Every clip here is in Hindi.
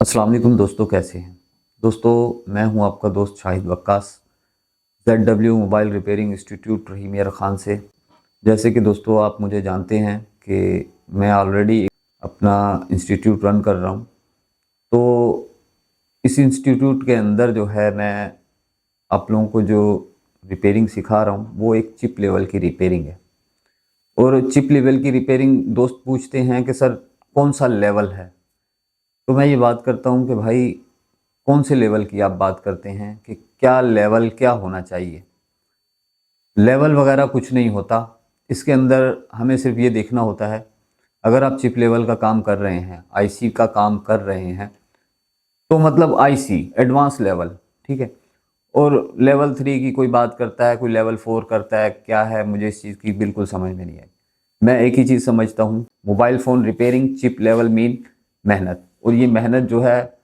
अस्सलाम वालेकुम दोस्तों, कैसे हैं दोस्तों। मैं हूं आपका दोस्त Shahid Waqqas ZW mobile repairing institute Rahimiya Khan से। जैसे कि दोस्तों आप मुझे जानते हैं कि मैं ऑलरेडी अपना इंस्टीट्यूट रन कर रहा हूं। तो इस इंस्टीट्यूट के अंदर जो है मैं आप लोगों को जो रिपेयरिंग सिखा रहा हूं वो एक चिप लेवल की रिपेयरिंग है। और चिप लेवल की रिपेयरिंग दोस्त पूछते हैं कि सर कौन सा लेवल है, तो मैं ये बात करता हूं कि भाई कौन से लेवल की आप बात करते हैं, कि क्या लेवल क्या होना चाहिए। लेवल वगैरह कुछ नहीं होता। इसके अंदर हमें सिर्फ ये देखना होता है, अगर आप चिप लेवल का काम कर रहे हैं, आईसी का काम कर रहे हैं, तो मतलब आईसी एडवांस लेवल, ठीक है। और लेवल 3 की कोई बात करता है, कोई लेवल 4 करता है, क्या है मुझे इस चीज़ की बिल्कुल समझ में नहीं आई। मैं एक ही चीज़ समझता हूँ, mobile phone repairing chip level mean मेहनत। और ये मेहनत जो है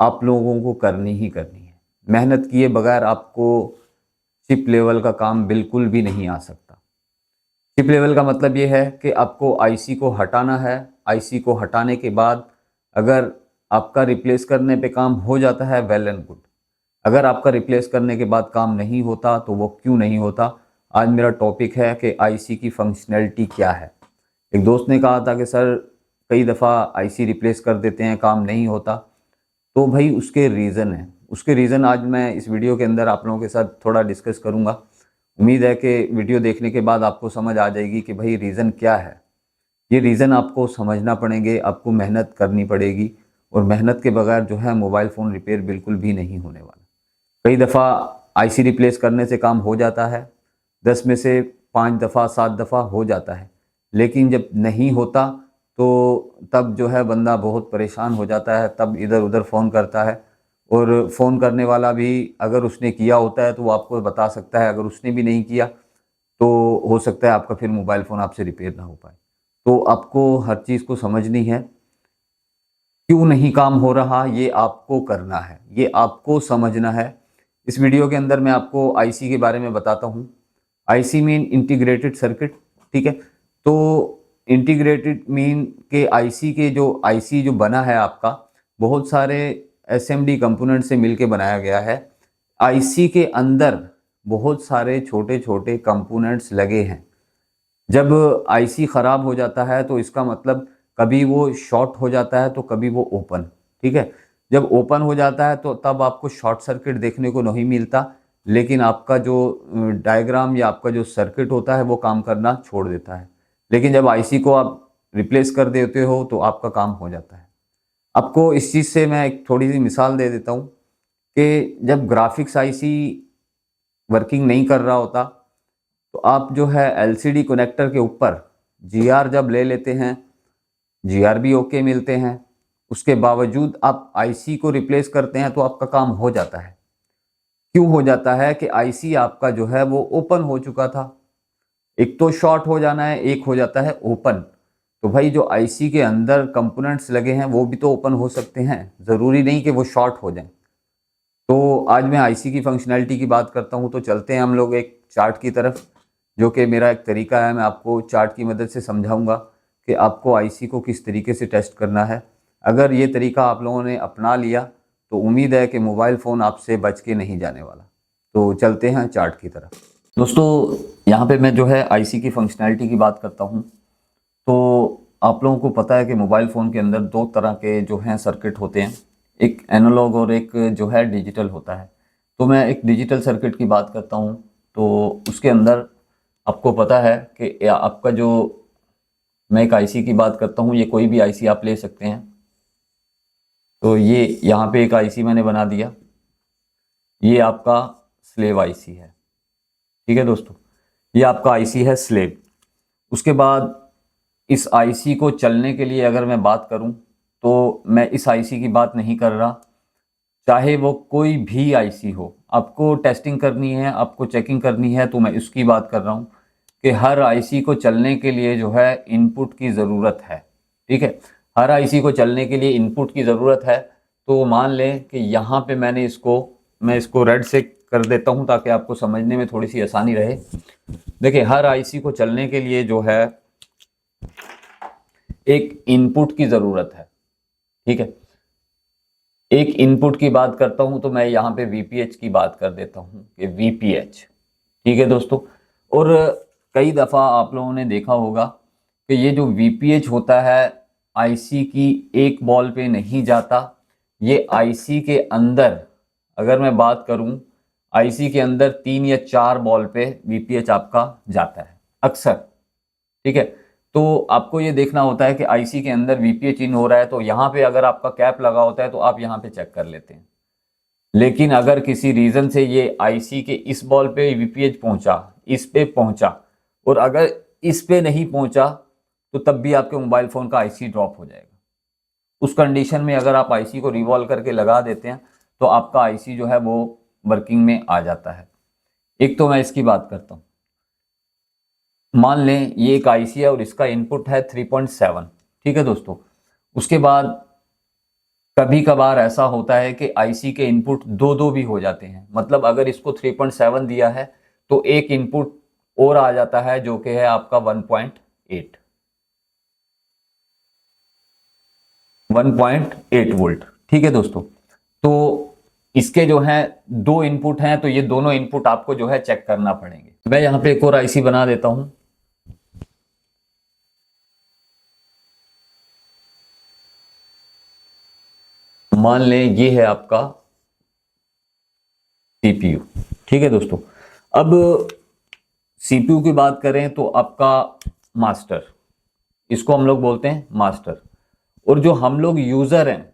आप लोगों को करनी ही करनी है। मेहनत किए बगैर आपको चिप लेवल का काम बिल्कुल भी नहीं आ सकता। चिप लेवल का मतलब ये है कि आपको आईसी को हटाना है। आईसी को हटाने के बाद अगर आपका रिप्लेस करने पे काम हो जाता है, वेल एंड गुड। अगर आपका रिप्लेस करने के बाद काम नहीं होता तो वो क्यों नहीं होता। आज मेरा टॉपिक है कि आईसी की फंक्शनैलिटी क्या है। एक दोस्त ने कहा था कि सर कई दफ़ा आईसी रिप्लेस कर देते हैं, काम नहीं होता। तो भाई उसके रीज़न हैं। उसके रीज़न आज मैं इस वीडियो के अंदर आप लोगों के साथ थोड़ा डिस्कस करूँगा। उम्मीद है कि वीडियो देखने के बाद आपको समझ आ जाएगी कि भाई रीज़न क्या है। ये रीज़न आपको समझना पड़ेंगे, आपको मेहनत करनी पड़ेगी। और मेहनत के बगैर जो है मोबाइल फ़ोन रिपेयर बिल्कुल भी नहीं होने वाला। कई दफ़ा आईसी रिप्लेस करने से काम हो जाता है, 10 में से 5 दफ़ा 7 दफ़ा हो जाता है। लेकिन जब नहीं होता तो तब जो है बंदा बहुत परेशान हो जाता है, तब इधर-उधर फ़ोन करता है। और फ़ोन करने वाला भी अगर उसने किया होता है तो वो आपको बता सकता है, अगर उसने भी नहीं किया तो हो सकता है आपका फिर मोबाइल फ़ोन आपसे रिपेयर ना हो पाए। तो आपको हर चीज़ को समझनी है, क्यों नहीं काम हो रहा ये आपको करना है, ये आपको समझना है। इस वीडियो के अंदर मैं आपको आईसी के बारे में बताता हूँ। आईसी मीन इंटीग्रेटेड सर्किट, ठीक है। तो इंटीग्रेटेड मीन के आईसी के जो आईसी जो बना है आपका, बहुत सारे एसएमडी कंपोनेंट से मिलके बनाया गया है। आईसी के अंदर बहुत सारे छोटे-छोटे कंपोनेंट्स लगे हैं। जब आईसी ख़राब हो जाता है तो इसका मतलब कभी वो शॉर्ट हो जाता है तो कभी वो ओपन, ठीक है। जब ओपन हो जाता है तो तब आपको शॉर्ट सर्किट देखने को नहीं मिलता, लेकिन आपका जो डायग्राम या आपका जो सर्किट होता है वो काम करना छोड़ देता है। लेकिन जब आईसी को आप रिप्लेस कर देते हो तो आपका काम हो जाता है। आपको इस चीज़ से मैं एक थोड़ी-सी मिसाल दे देता हूँ कि जब ग्राफ़िक्स आईसी वर्किंग नहीं कर रहा होता तो आप जो है एलसीडी कनेक्टर के ऊपर जीआर जब ले लेते हैं, जीआर भी ओके मिलते हैं, उसके बावजूद आप आईसी को रिप्लेस करते हैं तो आपका काम हो जाता है। क्यों हो जाता है कि आईसी आपका जो है वो ओपन हो चुका था। एक तो शॉर्ट हो जाना है, एक हो जाता है ओपन। तो भाई जो आईसी के अंदर कंपोनेंट्स लगे हैं वो भी तो ओपन हो सकते हैं, ज़रूरी नहीं कि वो शॉर्ट हो जाएं। तो आज मैं आईसी की फंक्शनैलिटी की बात करता हूँ, तो चलते हैं हम लोग एक चार्ट की तरफ, जो कि मेरा एक तरीका है। मैं आपको चार्ट की मदद से समझाऊंगा कि आपको आईसी को किस तरीके से टेस्ट करना है। अगर ये तरीका आप लोगों ने अपना लिया तो उम्मीद है कि मोबाइल फ़ोन आपसे बच के नहीं जाने वाला। तो चलते हैं चार्ट की तरफ। दोस्तों यहाँ पे मैं जो है आईसी की फंक्शनैलिटी की बात करता हूँ। तो आप लोगों को पता है कि मोबाइल फ़ोन के अंदर दो तरह के जो हैं सर्किट होते हैं, एक एनालॉग और एक जो है डिजिटल होता है। तो मैं एक डिजिटल सर्किट की बात करता हूँ। तो उसके अंदर आपको पता है कि आपका जो, मैं एक आईसी की बात करता हूँ, ये कोई भी आईसी आप ले सकते हैं। तो ये यहाँ पे एक आईसी मैंने बना दिया, ये आपका स्लेव आईसी है, ठीक है दोस्तों। ये आपका आईसी है स्लेव। उसके बाद इस आईसी को चलने के लिए अगर मैं बात करूं तो मैं इस आईसी की बात नहीं कर रहा, चाहे वो कोई भी आईसी हो। आपको टेस्टिंग करनी है, आपको चेकिंग करनी है, तो मैं इसकी बात कर रहा हूं कि हर आईसी को चलने के लिए जो है इनपुट की ज़रूरत है, ठीक है। हर आईसी को चलने के लिए इनपुट की ज़रूरत है। तो मान लें कि यहाँ पे मैं इसको रेड से कर देता हूँ ताकि आपको समझने में थोड़ी सी आसानी रहे। देखिए, हर आईसी को चलने के लिए जो है एक इनपुट की ज़रूरत है, ठीक है। एक इनपुट की बात करता हूं तो मैं यहाँ पे वीपीएच की बात कर देता हूं कि वीपीएच, ठीक है दोस्तों। और कई दफ़ा आप लोगों ने देखा होगा कि ये जो वीपीएच होता है आईसी की एक बॉल पे नहीं जाता, ये आईसी के अंदर, अगर मैं बात करूं, आईसी के अंदर 3 या 4 बॉल पे वीपीएच आपका जाता है अक्सर, ठीक है। तो आपको ये देखना होता है कि आईसी के अंदर वीपीएच इन हो रहा है, तो यहाँ पे अगर आपका कैप लगा होता है तो आप यहाँ पे चेक कर लेते हैं। लेकिन अगर किसी रीजन से ये आईसी के इस बॉल पे वीपीएच पहुंचा, इस पे पहुंचा, और अगर इस पे नहीं पहुंचा, तो तब भी आपके मोबाइल फोन का आईसी ड्रॉप हो जाएगा। उस कंडीशन में अगर आप आईसी को रिवॉल्व करके लगा देते हैं तो आपका आईसी जो है वो वर्किंग में आ जाता है। एक तो मैं इसकी बात करता हूँ, मान लें ये एक आईसी है और इसका इनपुट है 3.7, ठीक है दोस्तों। उसके बाद कभी कभार ऐसा होता है कि आईसी के इनपुट दो दो भी हो जाते हैं, मतलब अगर इसको 3.7 दिया है तो एक इनपुट और आ जाता है जो कि है आपका 1.8 वोल्ट, ठीक है दोस्तों। तो इसके जो है दो इनपुट हैं, तो ये दोनों इनपुट आपको जो है चेक करना पड़ेंगे। मैं यहाँ पे एक और आईसी बना देता हूं। मान लें ये है आपका सीपीयू, ठीक है दोस्तों। अब सीपीयू की बात करें तो आपका मास्टर, इसको हम लोग बोलते हैं मास्टर, और जो हम लोग यूजर हैं,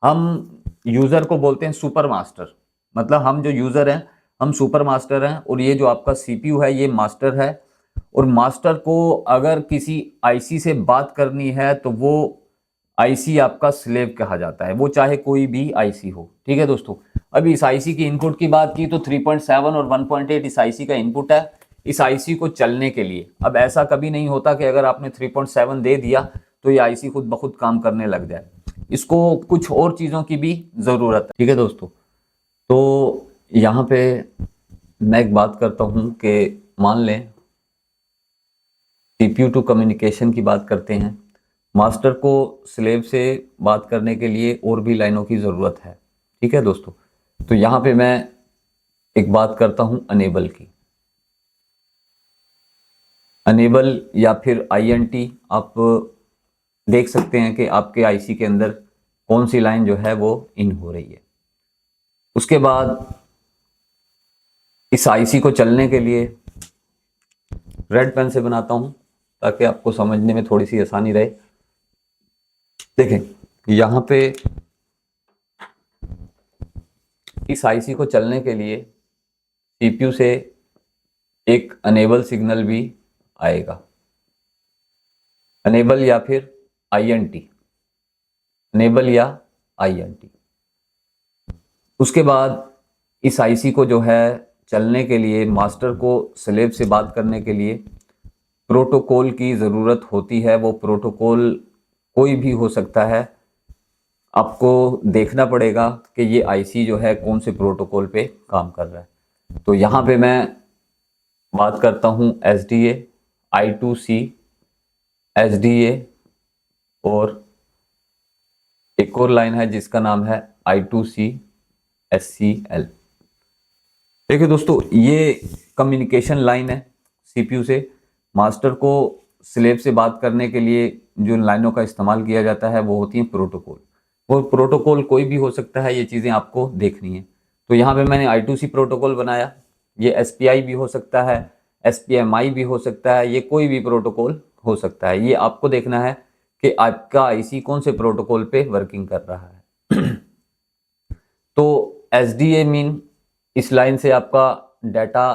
हम यूजर को बोलते हैं सुपर मास्टर। मतलब हम जो यूजर हैं हम सुपर मास्टर हैं, और ये जो आपका सीपीयू है ये मास्टर है। और मास्टर को अगर किसी आईसी से बात करनी है तो वो आईसी आपका स्लेव कहा जाता है, वो चाहे कोई भी आईसी हो, ठीक है दोस्तों। अभी इस आईसी की इनपुट की बात की तो 3.7 और 1.8 इस आईसी का इनपुट है इस आईसी को चलने के लिए। अब ऐसा कभी नहीं होता कि अगर आपने 3.7 दे दिया तो ये आईसी खुद ब खुद काम करने लग जाए, इसको कुछ और चीज़ों की भी ज़रूरत है, ठीक है दोस्तों। तो यहाँ पे मैं एक बात करता हूँ कि मान लें सीपीयू टू कम्युनिकेशन की बात करते हैं, मास्टर को स्लेव से बात करने के लिए और भी लाइनों की ज़रूरत है, ठीक है दोस्तों। तो यहाँ पे मैं एक बात करता हूँ अनेबल की। अनेबल या फिर आईएनटी आप देख सकते हैं कि आपके आईसी के अंदर कौन सी लाइन जो है वो इन हो रही है। उसके बाद इस आईसी को चलने के लिए रेड पेन से बनाता हूं ताकि आपको समझने में थोड़ी सी आसानी रहे। देखें यहाँ पे इस आईसी को चलने के लिए सीपीयू से एक अनेबल सिग्नल भी आएगा, अनेबल या फिर आईएनटी, अनेबल या आईएनटी। उसके बाद इस आईसी को जो है चलने के लिए मास्टर को स्लेव से बात करने के लिए प्रोटोकॉल की ज़रूरत होती है। वो प्रोटोकॉल कोई भी हो सकता है, आपको देखना पड़ेगा कि ये आईसी जो है कौन से प्रोटोकॉल पे काम कर रहा है। तो यहाँ पे मैं बात करता हूँ SDA, I2C, SDA, और एक और लाइन है जिसका नाम है I2C SCL। देखिए दोस्तों ये कम्युनिकेशन लाइन है सीपीयू से मास्टर को स्लेव से बात करने के लिए जो लाइनों का इस्तेमाल किया जाता है वो होती है प्रोटोकॉल। वो प्रोटोकॉल कोई भी हो सकता है, ये चीज़ें आपको देखनी है। तो यहाँ पे मैंने I2C प्रोटोकॉल बनाया, ये SPI भी हो सकता है, SPMI भी हो सकता है, ये कोई भी प्रोटोकॉल हो सकता है। ये आपको देखना है कि आपका आईसी कौन से प्रोटोकॉल पे वर्किंग कर रहा है। तो SDA मीन इस लाइन से आपका डाटा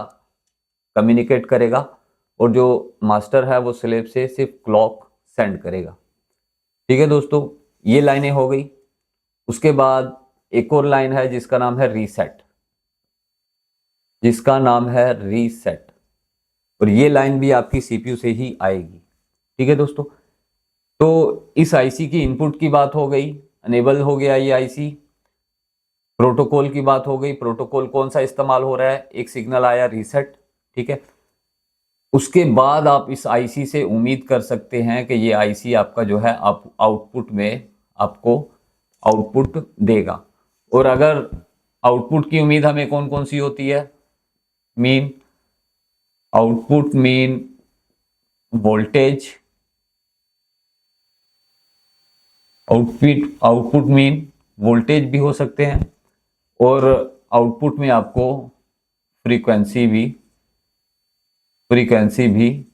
कम्युनिकेट करेगा और जो मास्टर है वो स्लेव से सिर्फ क्लॉक सेंड करेगा, ठीक है दोस्तों। ये लाइनें हो गई। उसके बाद एक और लाइन है जिसका नाम है रीसेट, जिसका नाम है रीसेट, और ये लाइन भी आपकी सीपीयू से ही आएगी, ठीक है दोस्तों। तो इस आईसी की इनपुट की बात हो गई, अनेबल हो गया ये आईसी। प्रोटोकॉल की बात हो गई, प्रोटोकॉल कौन सा इस्तेमाल हो रहा है, एक सिग्नल आया रीसेट, ठीक है। उसके बाद आप इस आईसी से उम्मीद कर सकते हैं कि ये आईसी आपका जो है आप आउटपुट में आपको आउटपुट देगा। और अगर आउटपुट की उम्मीद हमें कौन कौन सी होती है, mean output, mean voltage, output mean voltage भी हो सकते हैं, और आउटपुट में आपको फ्रीक्वेंसी भी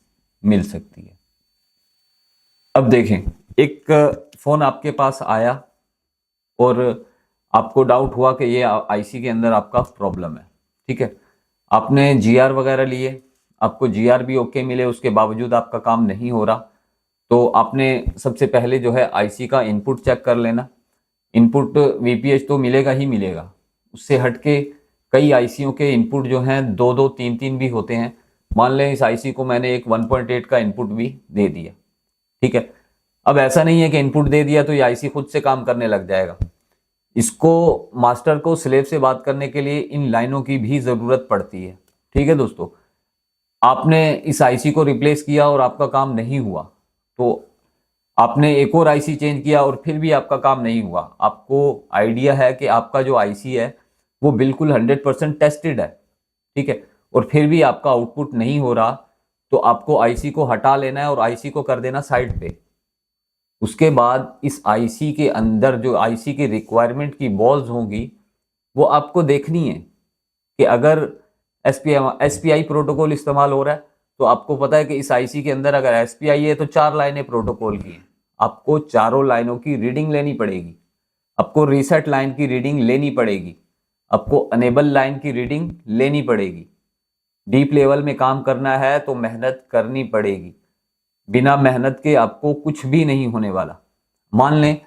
मिल सकती है। अब देखें, एक फोन आपके पास आया और आपको डाउट हुआ कि ये आईसी के अंदर आपका प्रॉब्लम है, ठीक है। आपने जीआर वगैरह लिए, आपको जीआर भी ओके मिले, उसके बावजूद आपका काम नहीं हो रहा, तो आपने सबसे पहले जो है आईसी का इनपुट चेक कर लेना। इनपुट वीपीएच तो मिलेगा ही मिलेगा, उससे हटके कई आईसीयों के इनपुट जो हैं 2-2, 3-3 भी होते हैं। मान लें इस आईसी को मैंने एक 1.8 का इनपुट भी दे दिया, ठीक है। अब ऐसा नहीं है कि इनपुट दे दिया तो ये आईसी खुद से काम करने लग जाएगा। इसको मास्टर को स्लेव से बात करने के लिए इन लाइनों की भी जरूरत पड़ती है, ठीक है दोस्तों। आपने इस आईसी को रिप्लेस किया और आपका काम नहीं हुआ, तो आपने एक और आईसी चेंज किया और फिर भी आपका काम नहीं हुआ। आपको आइडिया है कि आपका जो आईसी है वो बिल्कुल 100% टेस्टेड है, ठीक है, और फिर भी आपका आउटपुट नहीं हो रहा, तो आपको आईसी को हटा लेना है और आईसी को कर देना साइड पे। उसके बाद इस आईसी के अंदर जो आईसी की रिक्वायरमेंट की बॉल्स होंगी वो आपको देखनी है कि अगर एसपीआई प्रोटोकॉल इस्तेमाल हो रहा है, तो आपको पता है कि इस आईसी के अंदर अगर एसपीआई है तो 4 लाइनें प्रोटोकॉल की हैं। आपको चारों लाइनों की रीडिंग लेनी पड़ेगी, आपको रीसेट लाइन की रीडिंग लेनी पड़ेगी, आपको अनेबल लाइन की रीडिंग लेनी पड़ेगी। डीप लेवल में काम करना है तो मेहनत करनी पड़ेगी, बिना मेहनत के आपको कुछ भी नहीं होने वाला। मान लें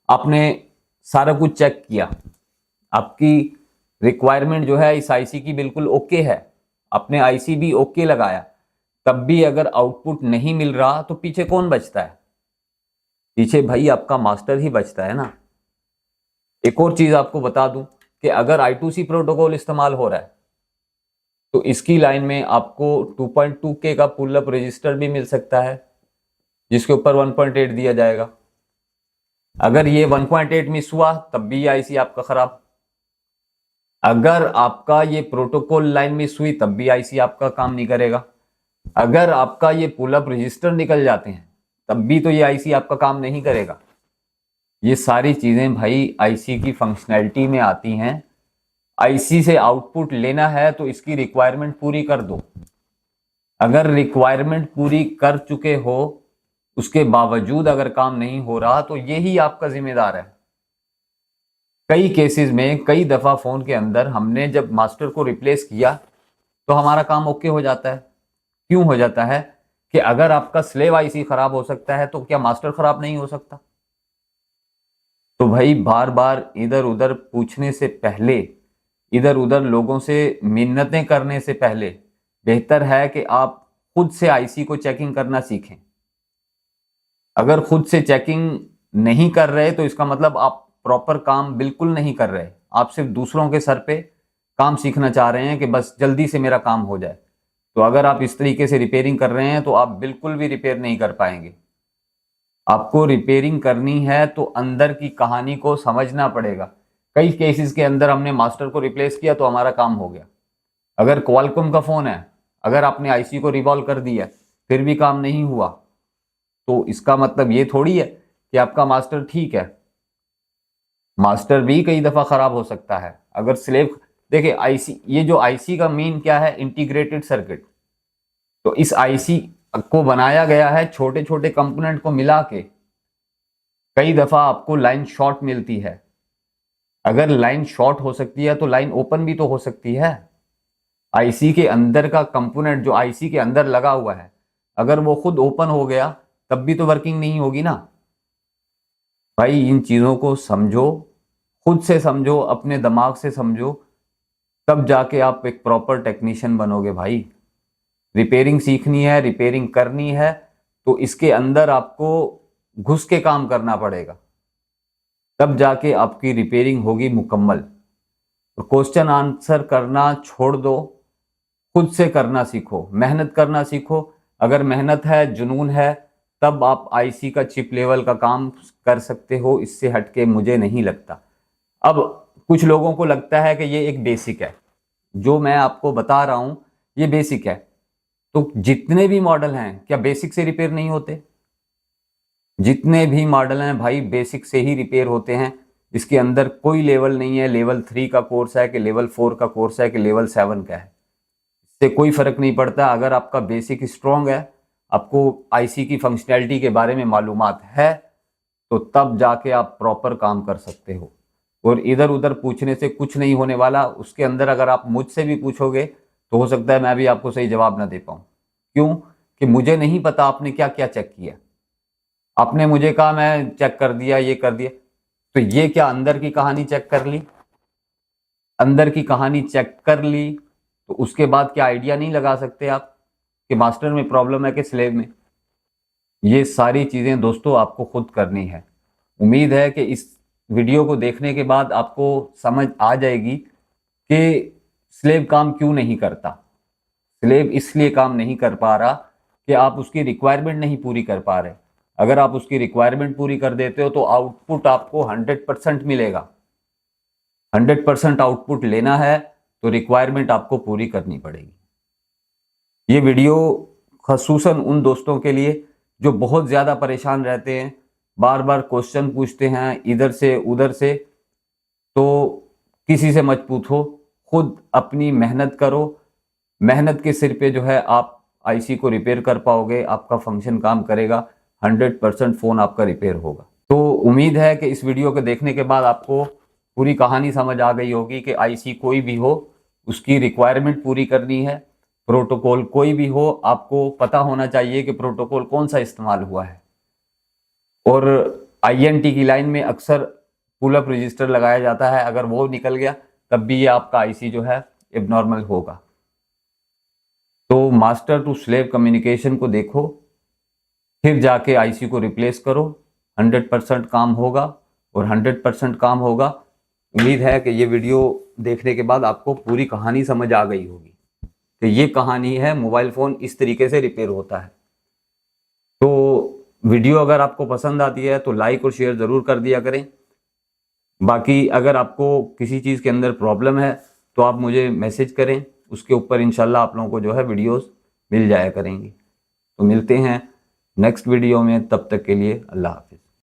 आपने सारा कुछ चेक किया, आपकी रिक्वायरमेंट जो है इस आईसी की बिल्कुल ओके है, आपने आईसी भी ओके लगाया, तब भी अगर आउटपुट नहीं मिल रहा तो पीछे कौन बचता है? पीछे भाई आपका मास्टर ही बचता है ना। एक और चीज आपको बता दूं कि अगर I2C प्रोटोकॉल इस्तेमाल हो रहा है तो इसकी लाइन में आपको 2.2K का पुल अप रजिस्टर भी मिल सकता है, जिसके ऊपर 1.8 दिया जाएगा। अगर ये 1.8 मिस हुआ तब भी आईसी आपका खराब। अगर आपका ये प्रोटोकॉल लाइन मिस हुई तब भी आईसी आपका काम नहीं करेगा। अगर आपका ये पुल अप रजिस्टर निकल जाते हैं तब भी तो ये आईसी आपका काम नहीं करेगा। ये सारी चीजें भाई आईसी की फंक्शनैलिटी में आती हैं। आईसी से आउटपुट लेना है तो इसकी रिक्वायरमेंट पूरी कर दो। अगर रिक्वायरमेंट पूरी कर चुके हो, उसके बावजूद अगर काम नहीं हो रहा, तो यही आपका जिम्मेदार है। कई केसेस में कई दफा फोन के अंदर हमने जब मास्टर को रिप्लेस किया तो हमारा काम ओके हो जाता है। क्यों हो जाता है? कि अगर आपका स्लेव आईसी खराब हो सकता है तो क्या मास्टर खराब नहीं हो सकता? तो भाई बार बार इधर उधर पूछने से पहले, इधर उधर लोगों से मिन्नतें करने से पहले बेहतर है कि आप खुद से आईसी को चेकिंग करना सीखें। अगर खुद से चेकिंग नहीं कर रहे तो इसका मतलब आप प्रॉपर काम बिल्कुल नहीं कर रहे। आप सिर्फ दूसरों के सर पे काम सीखना चाह रहे हैं कि बस जल्दी से मेरा काम हो जाए। तो अगर आप इस तरीके से रिपेयरिंग कर रहे हैं तो आप बिल्कुल भी रिपेयर नहीं कर पाएंगे। आपको रिपेयरिंग करनी है तो अंदर की कहानी को समझना पड़ेगा। कई केसेस के अंदर हमने मास्टर को रिप्लेस किया तो हमारा काम हो गया। अगर क्वालकॉम का फोन है, अगर आपने आईसी को रिवॉल्व कर दिया फिर भी काम नहीं हुआ, तो इसका मतलब ये थोड़ी है कि आपका मास्टर ठीक है। मास्टर भी कई दफा खराब हो सकता है। अगर स्लेव देखिए, आईसी, ये जो आईसी का मीन क्या है? Integrated circuit. तो इस आईसी को बनाया गया है छोटे छोटे कंपोनेंट को मिला के। कई दफा आपको लाइन शॉर्ट मिलती है। अगर लाइन शॉर्ट हो सकती है तो लाइन ओपन भी तो हो सकती है। आईसी के अंदर का कंपोनेंट जो आईसी के अंदर लगा हुआ है, अगर वो खुद ओपन हो गया तब भी तो वर्किंग नहीं होगी ना। भाई इन चीजों को समझो, खुद से समझो, अपने दिमाग से समझो, तब जाके आप एक प्रॉपर टेक्नीशियन बनोगे। भाई रिपेयरिंग सीखनी है, रिपेयरिंग करनी है, तो इसके अंदर आपको घुस के काम करना पड़ेगा, तब जाके आपकी रिपेयरिंग होगी मुकम्मल। तो क्वेश्चन आंसर करना छोड़ दो, खुद से करना सीखो, मेहनत करना सीखो। अगर मेहनत है, जुनून है, तब आप आईसी का चिप लेवल का काम कर सकते हो। इससे हटके मुझे नहीं लगता। अब कुछ लोगों को लगता है कि ये एक बेसिक है, जो मैं आपको बता रहा हूं ये बेसिक है। तो जितने भी मॉडल हैं क्या बेसिक से रिपेयर नहीं होते? जितने भी मॉडल हैं भाई बेसिक से ही रिपेयर होते हैं। इसके अंदर कोई लेवल नहीं है, लेवल 3 का कोर्स है कि लेवल 4 का कोर्स है कि लेवल 7 का है, इससे कोई फर्क नहीं पड़ता। अगर आपका बेसिक स्ट्रांग है, आपको आईसी की फंक्शनैलिटी के बारे में मालूमात है, तो तब जाके आप प्रॉपर काम कर सकते हो। और इधर उधर पूछने से कुछ नहीं होने वाला। उसके अंदर अगर आप मुझसे भी पूछोगे तो हो सकता है मैं भी आपको सही जवाब ना दे पाऊँ। क्यों? कि मुझे नहीं पता आपने क्या क्या चेक किया। आपने मुझे कहा मैं चेक कर दिया, ये कर दिया, तो ये क्या अंदर की कहानी चेक कर ली? अंदर की कहानी चेक कर ली तो उसके बाद क्या आइडिया नहीं लगा सकते आप कि मास्टर में प्रॉब्लम है कि स्लेव में? ये सारी चीजें दोस्तों आपको खुद करनी है। उम्मीद है कि इस वीडियो को देखने के बाद आपको समझ आ जाएगी कि स्लेव काम क्यों नहीं करता। स्लेव इसलिए काम नहीं कर पा रहा कि आप उसकी रिक्वायरमेंट नहीं पूरी कर पा रहे। अगर आप उसकी रिक्वायरमेंट पूरी कर देते हो तो आउटपुट आपको 100% मिलेगा। 100% आउटपुट लेना है तो रिक्वायरमेंट आपको पूरी करनी पड़ेगी। ये वीडियो खसूसन उन दोस्तों के लिए जो बहुत ज़्यादा परेशान रहते हैं, बार बार क्वेश्चन पूछते हैं इधर से उधर से, तो किसी से मत पूछो, खुद अपनी मेहनत करो। मेहनत के सिर पे जो है आप आईसी को रिपेयर कर पाओगे, आपका फंक्शन काम करेगा, 100% फ़ोन आपका रिपेयर होगा। तो उम्मीद है कि इस वीडियो को देखने के बाद आपको पूरी कहानी समझ आ गई होगी कि आईसी कोई भी हो उसकी रिक्वायरमेंट पूरी करनी है। प्रोटोकॉल कोई भी हो आपको पता होना चाहिए कि प्रोटोकॉल कौन सा इस्तेमाल हुआ है। और आईएनटी की लाइन में अक्सर पुल अप रजिस्टर लगाया जाता है, अगर वो निकल गया तब भी ये आपका आईसी जो है एबनॉर्मल होगा। तो मास्टर टू स्लेव कम्युनिकेशन को देखो, फिर जाके आईसी को रिप्लेस करो, 100% काम होगा। और 100% काम होगा। उम्मीद है कि ये वीडियो देखने के बाद आपको पूरी कहानी समझ आ गई होगी कि ये कहानी है, मोबाइल फ़ोन इस तरीके से रिपेयर होता है। तो वीडियो अगर आपको पसंद आती है तो लाइक और शेयर ज़रूर कर दिया करें। बाकी अगर आपको किसी चीज़ के अंदर प्रॉब्लम है तो आप मुझे मैसेज करें, उसके ऊपर इंशाल्लाह आप लोगों को जो है वीडियोस मिल जाया करेंगी। तो मिलते हैं नेक्स्ट वीडियो में, तब तक के लिए अल्लाह हाफ़िज़।